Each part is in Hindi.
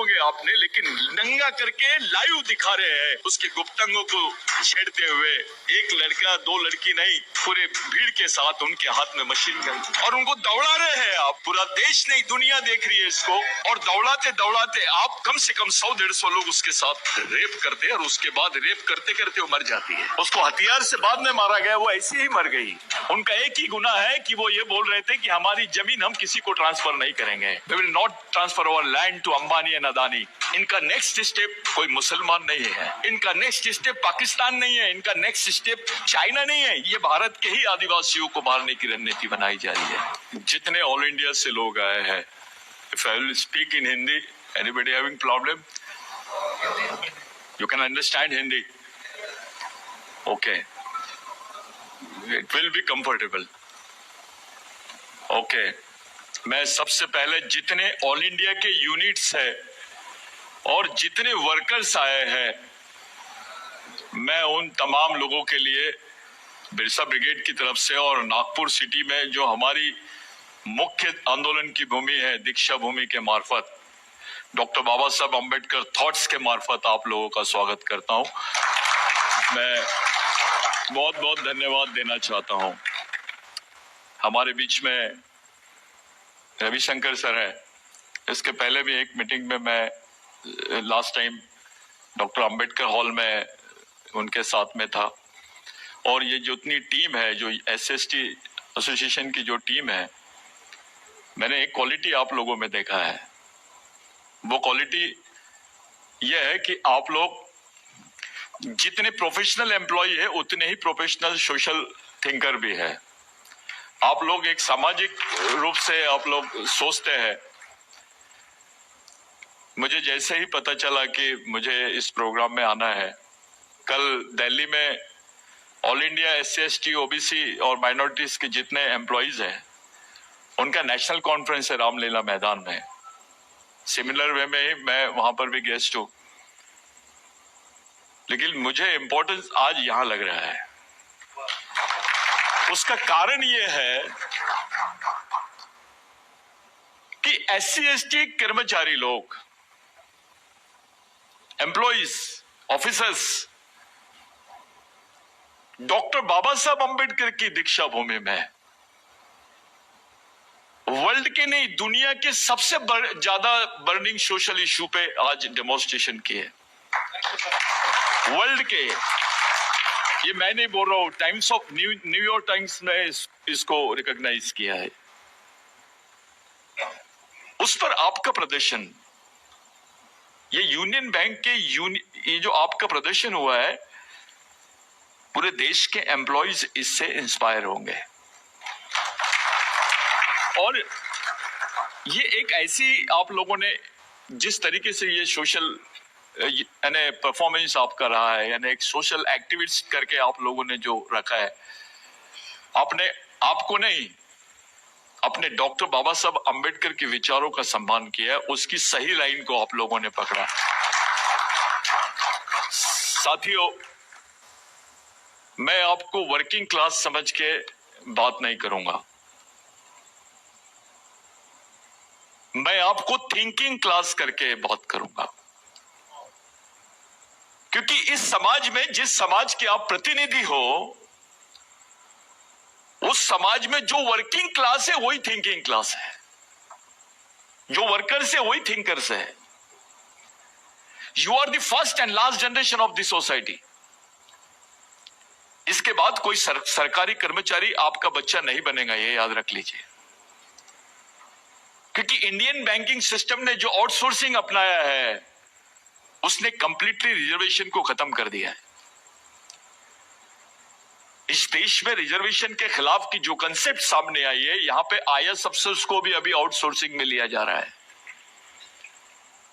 होंगे आपने, लेकिन नंगा करके लाइव दिखा रहे हैं उसके गुप्तांगों को छेड़ते हुए। एक लड़का, दो लड़की नहीं, पूरे भीड़ के साथ उनके हाथ में मशीन गन, और उनको दौड़ा रहे हैं आप। पूरा देश नहीं, दुनिया देख रही है इसको। और दौड़ाते दौड़ाते आप कम से कम 100-150 लोग उसके साथ रेप करते हैं, और उसके बाद रेप करते करते वो मर जाती है। उसको हथियार से बाद में मारा गया, वो ऐसे ही मर गई। उनका एक ही गुनाह है कि वो ये बोल रहे थे कि हमारी जमीन हम किसी को ट्रांसफर नहीं करेंगे। We will not transfer our land to Ambani and Adani. इनका नेक्स्ट स्टेप कोई मुसलमान नहीं है, इनका नेक्स्ट स्टेप पाकिस्तान नहीं है, इनका नेक्स्ट स्टेप चाइना नहीं है। ये भारत के ही आदिवासियों को मारने की रणनीति बनाई जा रही है। जितने ऑल इंडिया से लोग आए हैं, if I will speak in Hindi, anybody having problem? You can understand Hindi? Okay, it will be comfortable. Okay, मैं सबसे पहले जितने ऑल इंडिया के यूनिट्स है और जितने वर्कर्स आए हैं, मैं उन तमाम लोगों के लिए बिरसा ब्रिगेड की तरफ से और नागपुर सिटी में जो हमारी मुख्य आंदोलन की भूमि है, दीक्षा भूमि के मार्फत, डॉक्टर बाबा साहब अम्बेडकर थॉट्स के मार्फत आप लोगों का स्वागत करता हूं। मैं बहुत बहुत धन्यवाद देना चाहता हूं। हमारे बीच में रविशंकर सर है। इसके पहले भी एक मीटिंग में मैं last time doctor Ambedkar hall में उनके साथ में था। और ये जितनी टीम है, जो एसएसटी एसोसिएशन की जो टीम है, मैंने एक क्वालिटी आप लोगों में देखा है। वो क्वालिटी ये है कि आप लोग जितने प्रोफेशनल एम्प्लॉय है, उतने ही प्रोफेशनल सोशल थिंकर भी है। आप लोग एक सामाजिक रूप से आप लोग सोचते हैं। मुझे जैसे ही पता चला कि मुझे इस प्रोग्राम में आना है, कल दिल्ली में ऑल इंडिया SC/ST OBC और माइनॉरिटीज के जितने एम्प्लॉइज हैं, उनका नेशनल कॉन्फ्रेंस है रामलीला मैदान में। सिमिलर वे में ही मैं वहां पर भी गेस्ट हूं, लेकिन मुझे इंपॉर्टेंस आज यहां लग रहा है। उसका कारण यह है कि SC/ST कर्मचारी लोग, एम्प्लॉइज, ऑफिसर्स, डॉक्टर बाबा साहब अंबेडकर की दीक्षा भूमि में वर्ल्ड के नहीं, दुनिया के सबसे ज्यादा बर्निंग सोशल इशू पे आज डेमोन्स्ट्रेशन किए। वर्ल्ड के, ये मैं नहीं बोल रहा हूं, टाइम्स ऑफ न्यूयॉर्क टाइम्स ने इसको रिकॉग्नाइज किया है। उस पर आपका प्रदर्शन, ये यूनियन बैंक के ये जो आपका प्रदर्शन हुआ है, पूरे देश के एम्प्लॉइज इससे इंस्पायर होंगे। और ये एक ऐसी, आप लोगों ने जिस तरीके से ये सोशल यानी परफॉर्मेंस आपका रहा है, यानी एक सोशल एक्टिविस्ट करके आप लोगों ने जो रखा है, आपने आपको नहीं, अपने डॉक्टर बाबा साहब अंबेडकर के विचारों का सम्मान किया है। उसकी सही लाइन को आप लोगों ने पकड़ा। साथियों, मैं आपको वर्किंग क्लास समझ के बात नहीं करूंगा, मैं आपको थिंकिंग क्लास करके बात करूंगा। क्योंकि इस समाज में, जिस समाज के आप प्रतिनिधि हो, उस समाज में जो वर्किंग क्लास है वही थिंकिंग क्लास है, जो वर्कर्स है वही थिंकर्स है। You are the first and last generation of the society. इसके बाद कोई सरकारी कर्मचारी आपका बच्चा नहीं बनेगा, ये याद रख लीजिए। क्योंकि इंडियन बैंकिंग सिस्टम ने जो आउटसोर्सिंग अपनाया है, उसने कंप्लीटली रिजर्वेशन को खत्म कर दिया है। इस देश में रिजर्वेशन के खिलाफ की जो कंसेप्ट सामने आई है, यहां पे IAS अफसर्स को भी अभी आउटसोर्सिंग में लिया जा रहा है।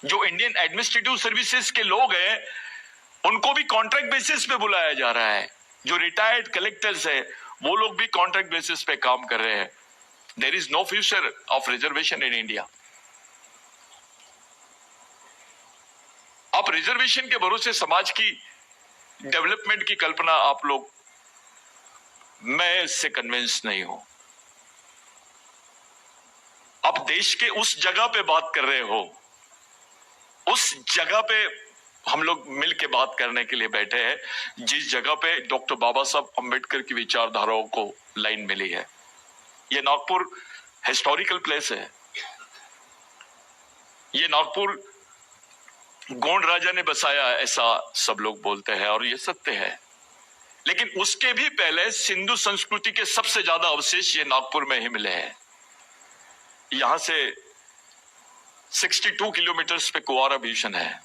जो इंडियन एडमिनिस्ट्रेटिव सर्विसेज के लोग हैं, उनको भी कॉन्ट्रैक्ट बेसिस पे बुलाया जा रहा है। जो रिटायर्ड कलेक्टर्स है, वो लोग भी कॉन्ट्रैक्ट बेसिस पे काम कर रहे हैं। There is no future of reservation in India. आप रिजर्वेशन के भरोसे समाज की डेवलपमेंट की कल्पना आप लोग, मैं इससे कन्विंस नहीं हूं। आप देश के उस जगह पे बात कर रहे हो, उस जगह पे हम लोग मिल के बात करने के लिए बैठे हैं जिस जगह पे डॉक्टर बाबा साहब अम्बेडकर की विचारधाराओं को लाइन मिली है। ये नागपुर हिस्टोरिकल प्लेस है। ये नागपुर गोंड राजा ने बसाया, ऐसा सब लोग बोलते हैं और ये सत्य है। लेकिन उसके भी पहले सिंधु संस्कृति के सबसे ज्यादा अवशेष ये नागपुर में ही मिले हैं। यहां से 62 किलोमीटर पे कुंवारा भीषण है।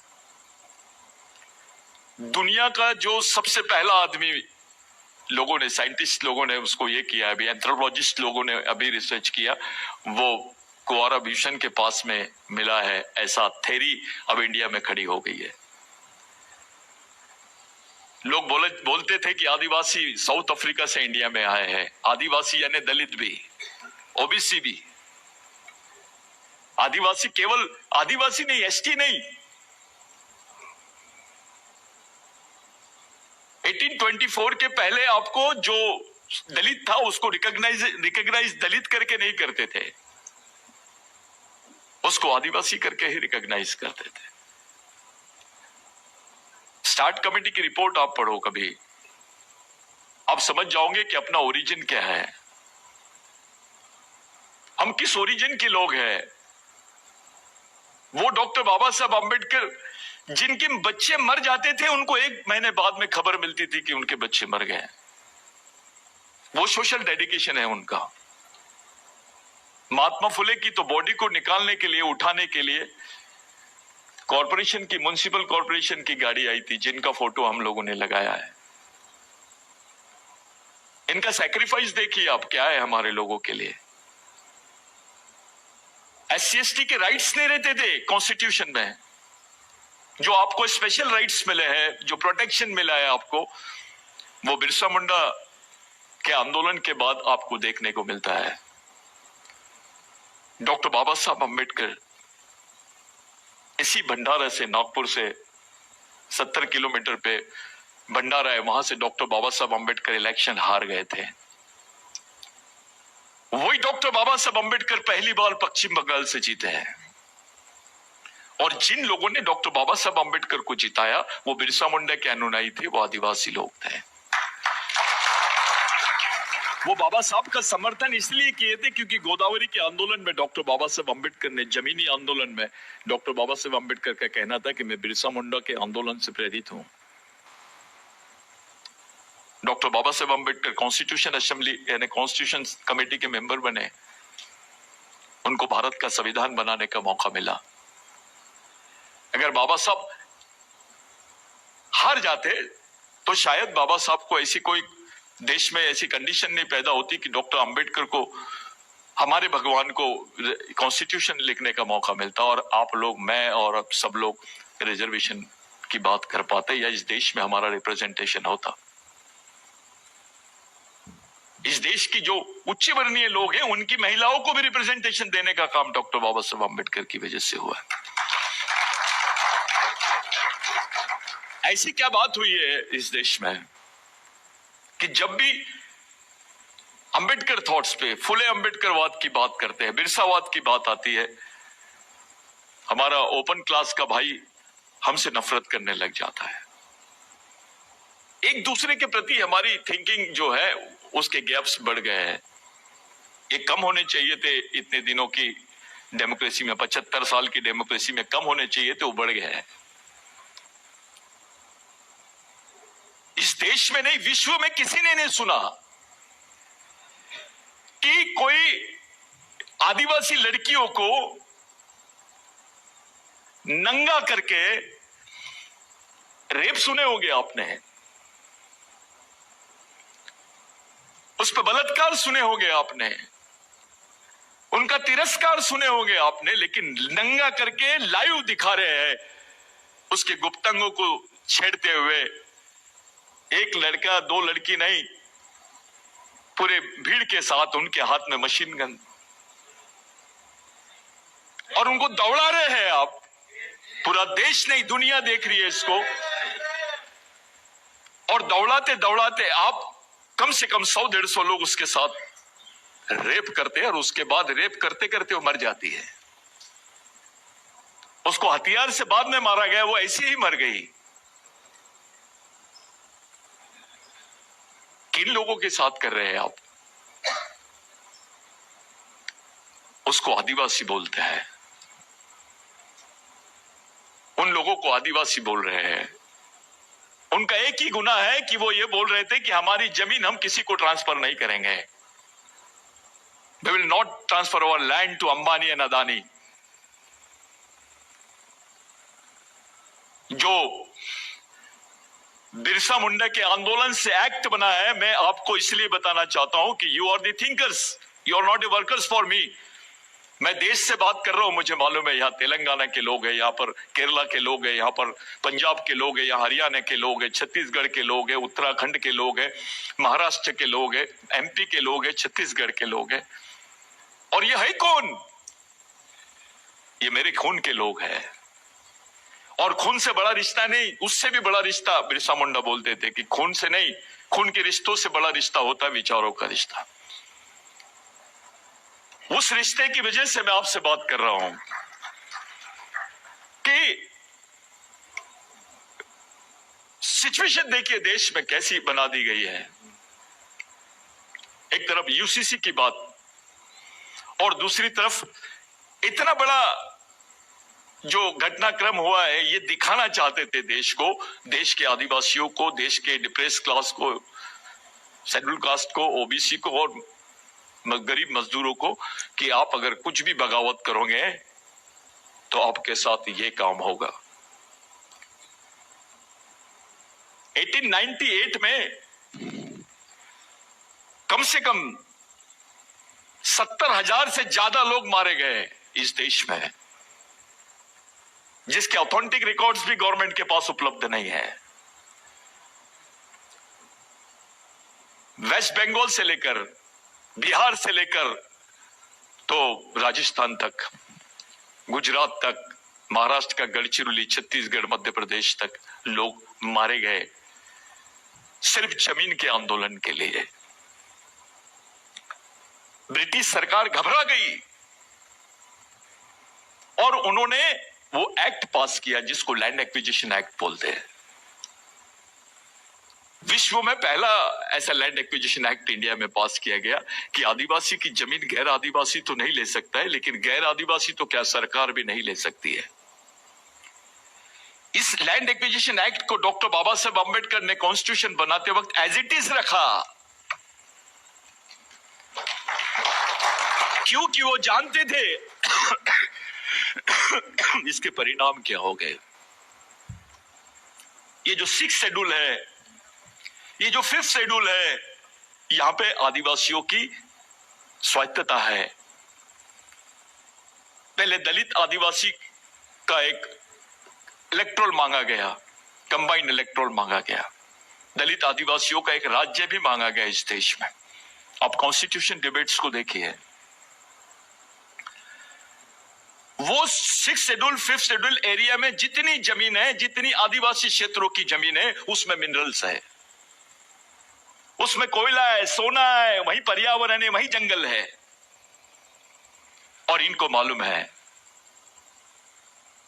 दुनिया का जो सबसे पहला आदमी लोगों ने, साइंटिस्ट लोगों ने उसको ये किया, अभी एंथ्रोपोलॉजिस्ट लोगों ने अभी रिसर्च किया, वो कुंवारा भीषण के पास में मिला है, ऐसा थ्योरी अब इंडिया में खड़ी हो गई है। लोग बोलते थे कि आदिवासी साउथ अफ्रीका से इंडिया में आए हैं। आदिवासी यानी दलित भी, ओबीसी भी। आदिवासी केवल आदिवासी नहीं, एसटी नहीं। 1824 के पहले आपको जो दलित था उसको रिकॉग्नाइज दलित करके नहीं करते थे, उसको आदिवासी करके ही रिकॉग्नाइज करते थे। स्टार्ट कमेटी की रिपोर्ट आप पढ़ो कभी, आप समझ जाओगे कि अपना ओरिजिन क्या है, हम किस ओरिजिन के लोग हैं। वो डॉक्टर बाबा साहब अम्बेडकर जिनके बच्चे मर जाते थे, उनको 1 महीने बाद में खबर मिलती थी कि उनके बच्चे मर गए। वो सोशल डेडिकेशन है उनका। महात्मा फुले की तो बॉडी को निकालने के लिए, उठाने के लिए कॉरपोरेशन की, म्युनिसिपल कॉरपोरेशन की गाड़ी आई थी, जिनका फोटो हम लोगों ने लगाया है। इनका सैक्रिफाइस देखिए आप, क्या है हमारे लोगों के लिए। SC/ST के राइट्स नहीं रहते थे कॉन्स्टिट्यूशन में, जो आपको स्पेशल राइट्स मिले हैं, जो प्रोटेक्शन मिला है आपको, वो बिरसा मुंडा के आंदोलन के बाद आपको देखने को मिलता है। डॉक्टर बाबा साहब अम्बेडकर इसी भंडारा से, नागपुर से 70 किलोमीटर पे भंडारा है, वहां से डॉक्टर बाबा साहब अम्बेडकर इलेक्शन हार गए थे। वही डॉक्टर बाबा साहब अम्बेडकर पहली बार पश्चिम बंगाल से जीते हैं। और जिन लोगों ने डॉक्टर बाबा साहब अम्बेडकर को जिताया वो बिरसा मुंडा के अनुयायी थे, वो आदिवासी लोग थे। वो बाबा साहब का समर्थन इसलिए किए थे क्योंकि गोदावरी के आंदोलन में डॉक्टर बाबा साहब अम्बेडकर ने, जमीनी आंदोलन में डॉक्टर बाबा साहब अम्बेडकर का कहना था कि मैं बिरसा मुंडा के आंदोलन से प्रेरित हूं। डॉक्टर बाबा साहब अम्बेडकर कॉन्स्टिट्यूशन असेंबली यानी कॉन्स्टिट्यूशन कमेटी के मेंबर बने, उनको भारत का संविधान बनाने का मौका मिला। अगर बाबा साहब हार जाते तो शायद बाबा साहब को ऐसी कोई देश में ऐसी कंडीशन नहीं पैदा होती कि डॉक्टर अंबेडकर को, हमारे भगवान को कॉन्स्टिट्यूशन लिखने का मौका मिलता और आप लोग, मैं और अब सब लोग रिजर्वेशन की बात कर पाते, या इस देश में हमारा रिप्रेजेंटेशन होता। इस देश की जो उच्च वर्णीय लोग हैं उनकी महिलाओं को भी रिप्रेजेंटेशन देने का काम डॉक्टर बाबा साहब अम्बेडकर की वजह से हुआ है। ऐसी क्या बात हुई है इस देश में कि जब भी अंबेडकर थॉट्स पे, फुले अंबेडकरवाद की बात करते हैं, बिरसावाद की बात आती है, हमारा ओपन क्लास का भाई हमसे नफरत करने लग जाता है। एक दूसरे के प्रति हमारी थिंकिंग जो है उसके गैप्स बढ़ गए हैं। ये कम होने चाहिए थे, इतने दिनों की डेमोक्रेसी में, 75 साल की डेमोक्रेसी में कम होने चाहिए थे, वो बढ़ गए हैं। इस देश में नहीं, विश्व में किसी ने नहीं सुना कि कोई आदिवासी लड़कियों को नंगा करके रेप सुने होंगे आपने, उस पर बलात्कार सुने होंगे आपने, उनका तिरस्कार सुने होंगे आपने, लेकिन नंगा करके लाइव दिखा रहे हैं उसके गुप्तांगों को छेड़ते हुए। एक लड़का, 2 लड़की नहीं, पूरे भीड़ के साथ उनके हाथ में मशीन गन, और उनको दौड़ा रहे हैं आप। पूरा देश नहीं, दुनिया देख रही है इसको। और दौड़ाते दौड़ाते आप कम से कम 100-150 लोग उसके साथ रेप करते हैं, और उसके बाद रेप करते करते वो मर जाती है। उसको हथियार से बाद में मारा गया, वो ऐसे ही मर गई। किन लोगों के साथ कर रहे हैं आप? उसको आदिवासी बोलते हैं, उन लोगों को आदिवासी बोल रहे हैं। उनका एक ही गुनाह है कि वो ये बोल रहे थे कि हमारी जमीन हम किसी को ट्रांसफर नहीं करेंगे। We will not transfer our land to Ambani and Adani. जो बिरसा मुंडा के आंदोलन से एक्ट बना है, मैं आपको इसलिए बताना चाहता हूं कि you are the thinkers, you are not the workers for me. मैं देश से बात कर रहा हूं, मुझे मालूम है यहाँ तेलंगाना के लोग हैं, यहाँ पर केरला के लोग हैं, यहाँ पर पंजाब के लोग हैं, यहाँ हरियाणा के लोग हैं, छत्तीसगढ़ के लोग हैं, उत्तराखंड के लोग हैं, महाराष्ट्र के लोग हैं, एमपी के लोग हैं, छत्तीसगढ़ के लोग हैं। और ये है कौन? ये मेरे खून के लोग हैं। और खून से बड़ा रिश्ता नहीं, उससे भी बड़ा रिश्ता बिरसा मुंडा बोलते थे कि खून से नहीं, खून के रिश्तों से बड़ा रिश्ता होता है विचारों का रिश्ता। उस रिश्ते की वजह से मैं आपसे बात कर रहा हूं कि सिचुएशन देखिए देश में कैसी बना दी गई है। एक तरफ यूसीसी की बात और दूसरी तरफ इतना बड़ा जो घटनाक्रम हुआ है, ये दिखाना चाहते थे देश को, देश के आदिवासियों को, देश के डिप्रेस क्लास को, शेड्यूल कास्ट को, ओबीसी को और गरीब मजदूरों को कि आप अगर कुछ भी बगावत करोगे तो आपके साथ ये काम होगा। 1898 में कम से कम 70,000 से ज्यादा लोग मारे गए इस देश में, जिसके ऑथेंटिक रिकॉर्ड्स भी गवर्नमेंट के पास उपलब्ध नहीं है। वेस्ट बंगाल से लेकर बिहार से लेकर तो राजस्थान तक, गुजरात तक, महाराष्ट्र का गढ़चिरौली, छत्तीसगढ़, मध्य प्रदेश तक लोग मारे गए सिर्फ जमीन के आंदोलन के लिए। ब्रिटिश सरकार घबरा गई और उन्होंने वो एक्ट पास किया जिसको लैंड एक्विजिशन एक्ट बोलते हैं। विश्व में पहला ऐसा लैंड एक्विजिशन एक्ट इंडिया में पास किया गया कि आदिवासी की जमीन गैर आदिवासी तो नहीं ले सकता है, लेकिन गैर आदिवासी तो क्या सरकार भी नहीं ले सकती है। इस लैंड एक्विजिशन एक्ट को डॉक्टर बाबा साहब अंबेडकर ने कॉन्स्टिट्यूशन बनाते वक्त एज इट इज रखा, क्योंकि वो जानते थे इसके परिणाम क्या हो गए। ये जो 6th शेड्यूल है, ये जो 5th शेड्यूल है, यहां पे आदिवासियों की स्वायत्तता है। पहले दलित आदिवासी का एक इलेक्टोरल मांगा गया, कंबाइंड इलेक्टोरल मांगा गया, दलित आदिवासियों का एक राज्य भी मांगा गया इस देश में। आप कॉन्स्टिट्यूशन डिबेट्स को देखिए, वो 6th schedule 5th schedule area में जितनी जमीन है, जितनी आदिवासी क्षेत्रों की जमीन है, उसमें मिनरल्स है, उसमें कोयला है, सोना है, वहीं पर्यावरण है, वहीं जंगल है। और इनको मालूम है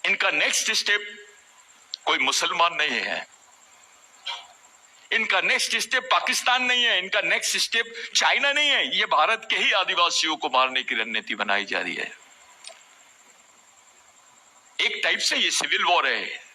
इनका नेक्स्ट स्टेप कोई मुसलमान नहीं है, इनका नेक्स्ट स्टेप पाकिस्तान नहीं है, इनका नेक्स्ट स्टेप चाइना नहीं है, ये भारत के ही आदिवासियों को मारने की रणनीति बनाई जा रही है। एक टाइप से ये सिविल वॉर है।